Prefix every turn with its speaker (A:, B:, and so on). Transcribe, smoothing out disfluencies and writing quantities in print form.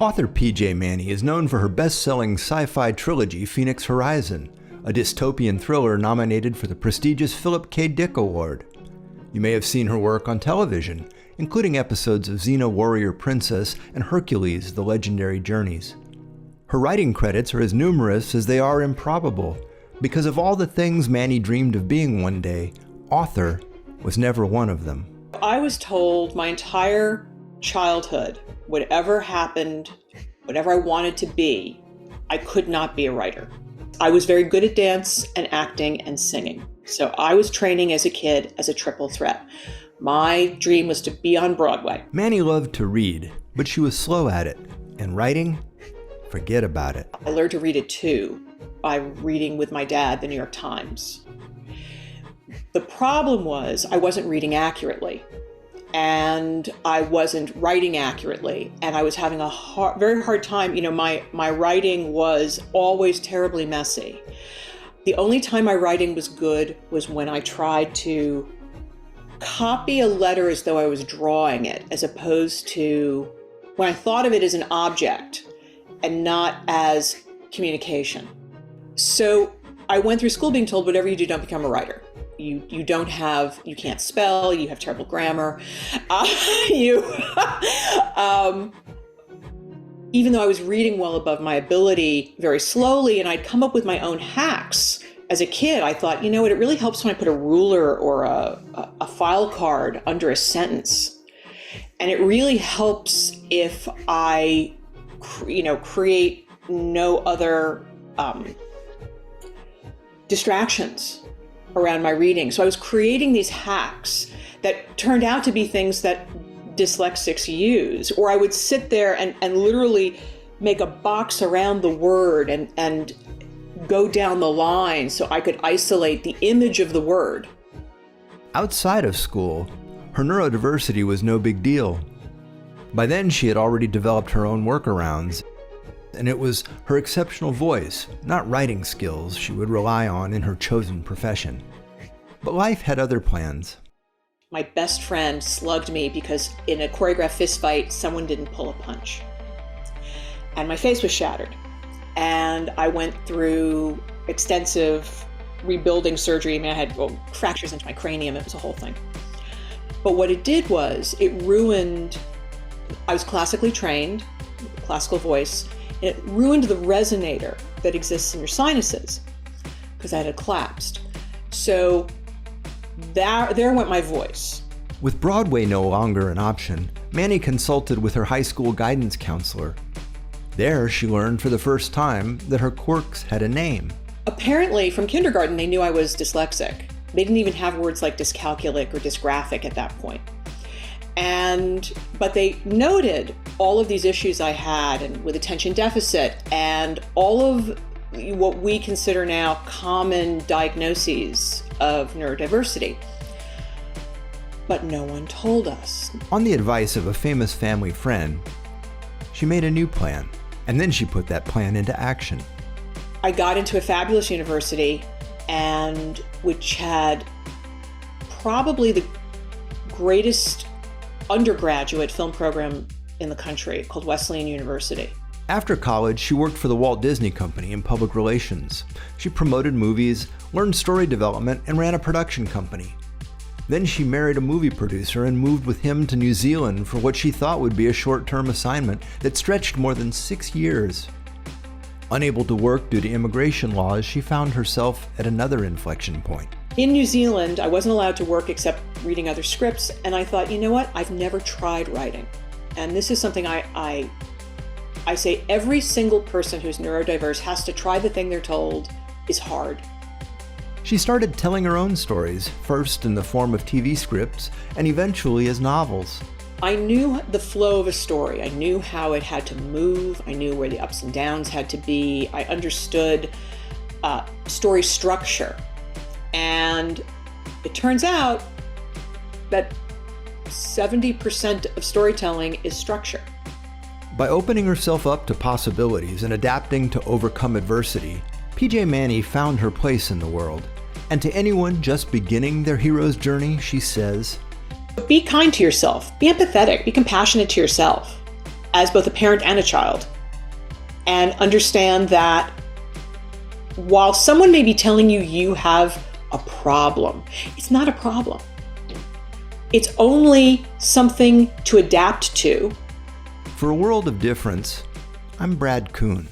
A: Author P.J. Manney is known for her best-selling sci-fi trilogy Phoenix Horizon, a dystopian thriller nominated for the prestigious Philip K. Dick Award. You may have seen her work on television, including episodes of Xena Warrior Princess and Hercules: The Legendary Journeys. Her writing credits are as numerous as they are improbable. Because of all the things Manney dreamed of being one day, author was never one of them.
B: I was told my entire childhood, whatever happened, whatever I wanted to be, I could not be a writer. I was very good at dance and acting and singing. So I was training as a kid as a triple threat. My dream was to be on Broadway.
A: Manney loved to read, but she was slow at it. And writing? Forget about it.
B: I learned to read it too by reading with my dad the New York Times. The problem was I wasn't reading accurately, and I wasn't writing accurately, and I was having a very hard time. You know, my writing was always terribly messy. The only time my writing was good was when I tried to copy a letter as though I was drawing it, as opposed to when I thought of it as an object and not as communication. So I went through school being told, whatever you do, don't become a writer. You can't spell, you have terrible grammar. Even though I was reading well above my ability very slowly, and I'd come up with my own hacks. As a kid, I thought, you know what, it really helps when I put a ruler or a file card under a sentence. And it really helps if I, create no other distractions around my reading. So I was creating these hacks that turned out to be things that dyslexics use. Or I would sit there and literally make a box around the word and go down the line so I could isolate the image of the word.
A: Outside of school, her neurodiversity was no big deal. By then, she had already developed her own workarounds, and it was her exceptional voice, not writing skills, she would rely on in her chosen profession. But life had other plans.
B: My best friend slugged me because in a choreographed fist fight, someone didn't pull a punch. And my face was shattered. And I went through extensive rebuilding surgery. I mean, I had fractures into my cranium. It was a whole thing. But what it did was it ruined, I was classically trained, classical voice, and it ruined the resonator that exists in your sinuses because that had collapsed. So there went my voice.
A: With Broadway no longer an option, Manney consulted with her high school guidance counselor. There, she learned for the first time that her quirks had a name.
B: Apparently, from kindergarten, they knew I was dyslexic. They didn't even have words like dyscalculic or dysgraphic at that point. But they noted all of these issues I had, and with attention deficit, and all of what we consider now common diagnoses of neurodiversity. But no one told us.
A: On the advice of a famous family friend, she made a new plan, and then she put that plan into action.
B: I got into a fabulous university, and which had probably the greatest undergraduate film program in the country, called Wesleyan University.
A: After college, she worked for the Walt Disney Company in public relations. She promoted movies, learned story development, and ran a production company. Then she married a movie producer and moved with him to New Zealand for what she thought would be a short-term assignment that stretched more than 6 years. Unable to work due to immigration laws, she found herself at another inflection point.
B: In New Zealand, I wasn't allowed to work except reading other scripts, and I thought, you know what, I've never tried writing. And this is something I say every single person who's neurodiverse has to try the thing they're told is hard.
A: She started telling her own stories, first in the form of TV scripts, and eventually as novels.
B: I knew the flow of a story. I knew how it had to move. I knew where the ups and downs had to be. I understood story structure. And it turns out that 70% of storytelling is structure.
A: By opening herself up to possibilities and adapting to overcome adversity, P.J. Manney found her place in the world. And to anyone just beginning their hero's journey, she says,
B: be kind to yourself, be empathetic, be compassionate to yourself. as both a parent and a child, and understand that while someone may be telling you you have a problem, it's not a problem. It's only something to adapt to.
A: For a World of Difference, I'm Brad Kuhn.